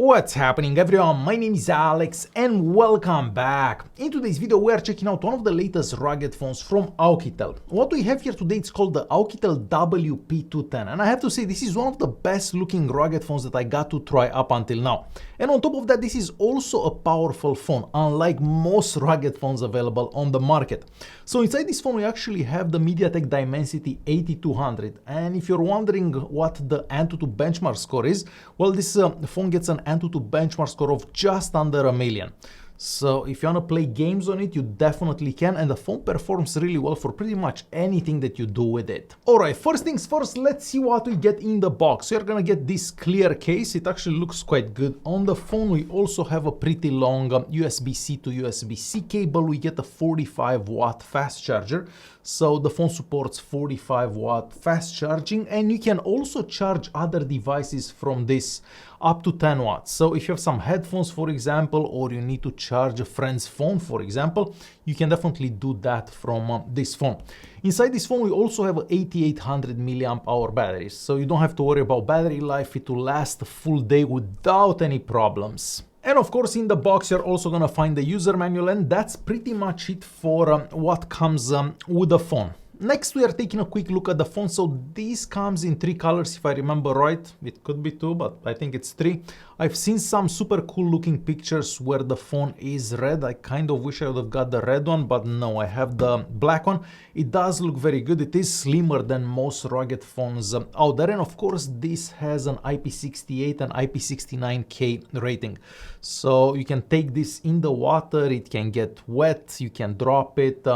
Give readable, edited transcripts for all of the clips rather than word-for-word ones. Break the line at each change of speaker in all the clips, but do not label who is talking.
What's happening everyone, my name is Alex and welcome back. In today's video we are checking out one of the latest rugged phones from Oukitel. What we have here today is called the Oukitel WP210 and I have to say this is one of the best looking rugged phones that I got to try up until now. And on top of that, this is also a powerful phone, unlike most rugged phones available on the market. So inside this phone we actually have the MediaTek Dimensity 8200, and if you're wondering what the Antutu benchmark score is, well, this phone gets an Antutu benchmark score of just under 1,000,000. So if you want to play games on it, you definitely can, and the phone performs really well for pretty much anything that you do with it. Alright, first things first, let's see what we get in the box. So you're gonna get this clear case. It actually looks quite good. On the phone we also have a pretty long USB-C to USB-C cable. We get a 45-watt fast charger. So the phone supports 45-watt fast charging, and you can also charge other devices from this up to 10 watts. So if you have some headphones, for example, or you need to charge a friend's phone, for example, you can definitely do that from this phone. Inside this phone we also have an 8800 milliamp hour battery, so you don't have to worry about battery life. It will last a full day without any problems. And of course in the box you're also gonna find the user manual, and that's pretty much it for what comes with the phone. Next we are taking a quick look at the phone. So this comes in 3 colors if I remember right. It could be 2, but I think it's 3. I've seen some super cool looking pictures where the phone is red. I kind of wish I would have got the red one, but no, I have the black one. It does look very good. It is slimmer than most rugged phones out there, and of course this has an IP68 and IP69K rating. So you can take this in the water, it can get wet, you can drop it,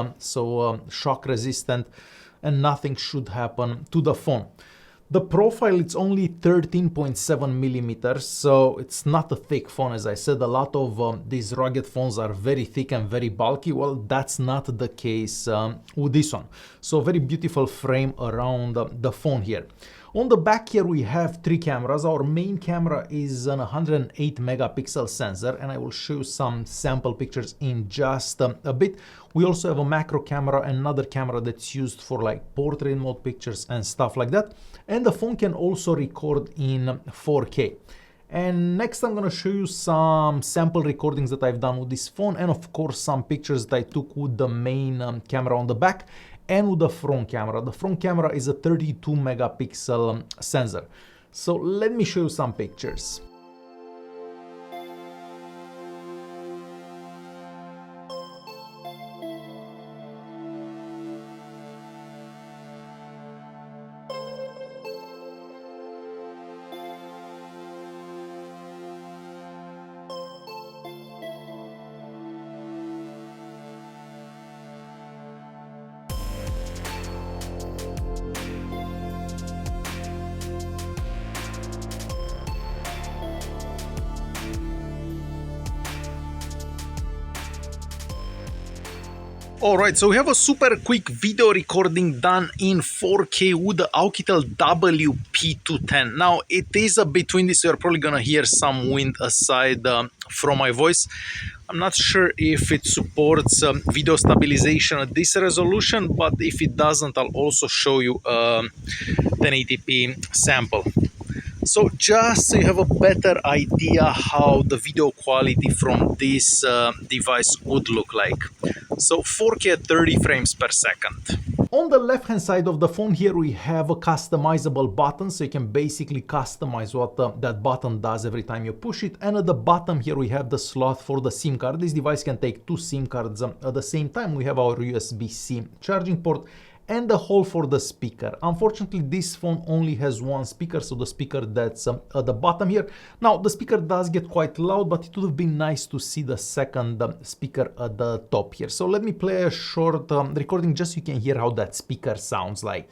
shock resistant, and nothing should happen to the phone. The profile, it's only 13.7 millimeters, so it's not a thick phone. As I said, a lot of these rugged phones are very thick and very bulky. Well, that's not the case with this one. So very beautiful frame around the phone here. On the back here we have 3 cameras. Our main camera is an 108 megapixel sensor, and I will show you some sample pictures in just a bit. We also have a macro camera, another camera that's used for like portrait mode pictures and stuff like that. And the phone can also record in 4K. And next I'm gonna show you some sample recordings that I've done with this phone, and of course some pictures that I took with the main camera on the back and with the front camera. The front camera is a 32 megapixel sensor. So let me show you some pictures. Alright, so we have a super quick video recording done in 4K with the Oukitel WP210. Now, it is a bit windy, so you're probably gonna hear some wind aside from my voice. I'm not sure if it supports video stabilization at this resolution, but if it doesn't, I'll also show you a 1080p sample. So just so you have a better idea how the video quality from this device would look like. So 4K at 30 frames per second. On the left hand side of the phone here we have a customizable button, so you can basically customize what that button does every time you push it. And at the bottom here we have the slot for the SIM card. This device can take 2 SIM cards at the same time. We have our USB-C charging port and the hole for the speaker. Unfortunately, this phone only has 1 speaker, so the speaker that's at the bottom here. Now, the speaker does get quite loud, but it would have been nice to see the second speaker at the top here. So let me play a short recording just so you can hear how that speaker sounds like.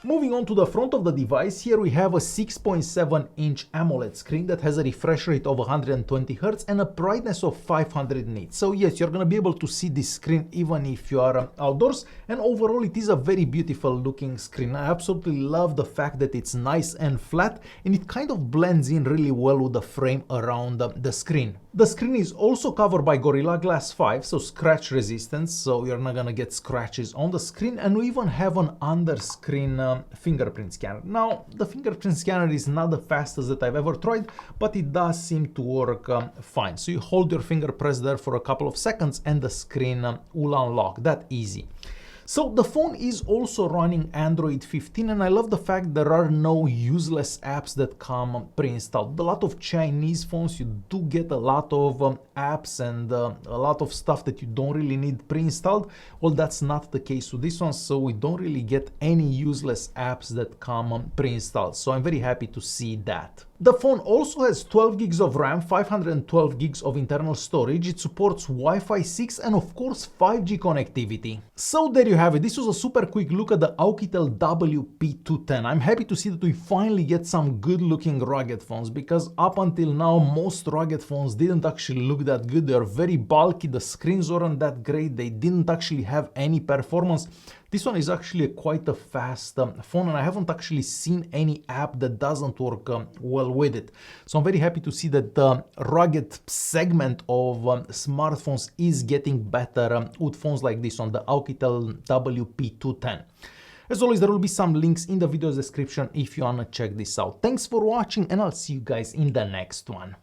Moving on to the front of the device, here we have a 6.7-inch AMOLED screen that has a refresh rate of 120 Hz and a brightness of 500 nits. So yes, you're gonna be able to see this screen even if you are outdoors, and overall it is a very beautiful looking screen. I absolutely love the fact that it's nice and flat, and it kind of blends in really well with the frame around the screen. The screen is also covered by Gorilla Glass 5, so scratch resistance, so you're not gonna get scratches on the screen, and we even have an under-screen fingerprint scanner. Now, the fingerprint scanner is not the fastest that I've ever tried, but it does seem to work fine. So you hold your finger pressed there for a couple of seconds and the screen will unlock, that easy. So the phone is also running Android 15, and I love the fact there are no useless apps that come pre-installed. A lot of Chinese phones, you do get a lot of apps and a lot of stuff that you don't really need pre-installed. Well, that's not the case with this one, so we don't really get any useless apps that come pre-installed. So I'm very happy to see that. The phone also has 12 gigs of RAM, 512 gigs of internal storage. It supports Wi-Fi 6 and of course 5G connectivity. So there you have it. This was a super quick look at the Oukitel WP210. I'm happy to see that we finally get some good looking rugged phones, because up until now most rugged phones didn't actually look that good. They're very bulky, the screens weren't that great, they didn't actually have any performance. This one is actually quite a fast phone, and I haven't actually seen any app that doesn't work well with it. So I'm very happy to see that the rugged segment of smartphones is getting better with phones like this one, the Oukitel WP210. As always, there will be some links in the video description if you wanna check this out. Thanks for watching, and I'll see you guys in the next one.